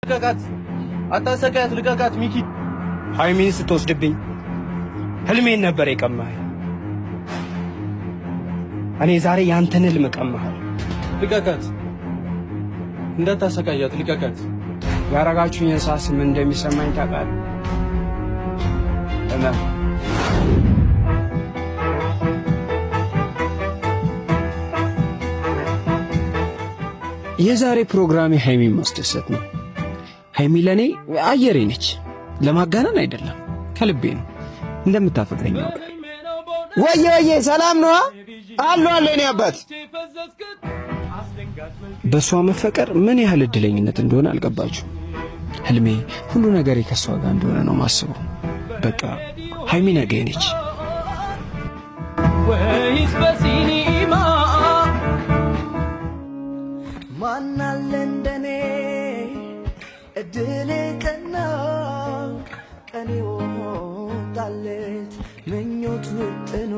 ልቀቃት! አታሰቃያት! ልቀቃት ሚኪ! ሃይሚን ስትወስድብኝ ህልሜን ነበር የቀማህ። እኔ ዛሬ ያንተን ህልም ቀማህ። ልቀቃት! እንዳታሰቃያት! ልቀቃት! ያረጋችሁኝ የሳስ ምን እንደሚሰማኝ ታውቃለህ? የዛሬ ፕሮግራሜ ሃይሚን ማስደሰት ነው። ሃይሚ ለኔ አየሬ ነች። ለማጋነን አይደለም፣ ከልቤ ነው። እንደምታፈቅረኝ ነው። ወየ ሰላም ነው አሉ እኔ አባት። በሷ መፈቀር ምን ያህል እድለኝነት እንደሆነ አልገባችሁ። ህልሜ ሁሉ ነገር ከሷ ጋር እንደሆነ ነው ማስበው። በቃ ሃይሚ ነገ ነች። ወይስ በሲኒማ ማናለ እንደኔ እድል ቀናው ቀኔ ወጣለት ምኞት ውጥኖ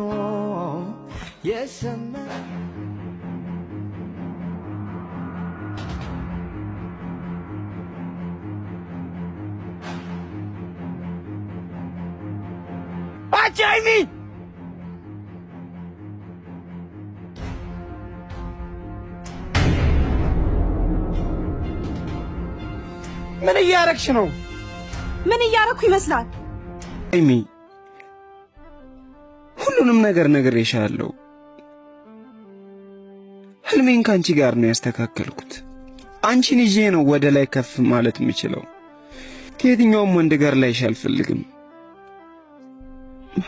የሰማ አቻይሚ ምን እያረግሽ ነው? ምን እያረግኩ ይመስላል? ሃይሚ ሁሉንም ነገር ነግሬሻለሁ። ህልሜን ካንቺ ጋር ነው ያስተካከልኩት። አንቺን ይዤ ነው ወደ ላይ ከፍ ማለት የምችለው። ከየትኛውም ወንድ ጋር ላይሽ አልፈልግም።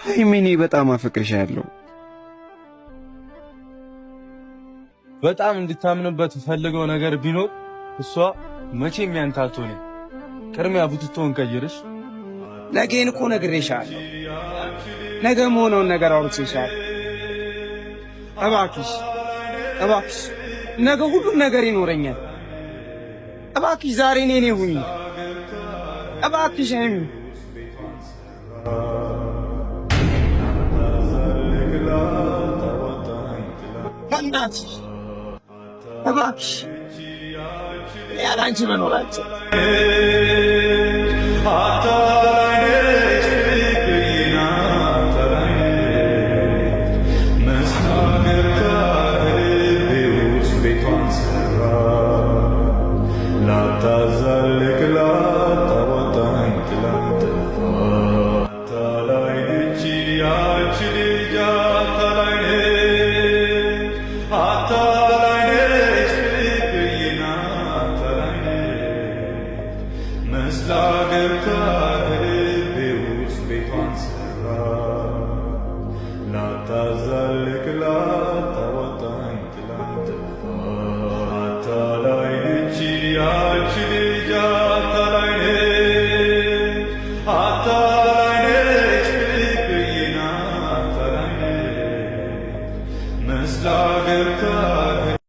ሃይሚ እኔ በጣም አፈቅርሻለሁ። በጣም እንድታምንበት ፈልገው ነገር ቢኖር እሷ መቼም ያንተ አትሆንም። ቅድሚያ ቡትቶን ቀይርሽ። ነገን እኮ ነግሬሻለሁ። ነገ መሆነውን ነገር አውርቼሻለሁ። እባክሽ ነገ ሁሉም ነገር ይኖረኛል። እባክሽ ዛሬ እኔ ሁኚ። እባክሽ ሃይሚ በእናትሽ እባክሽ ያላንቺ መኖራቸው Yeah.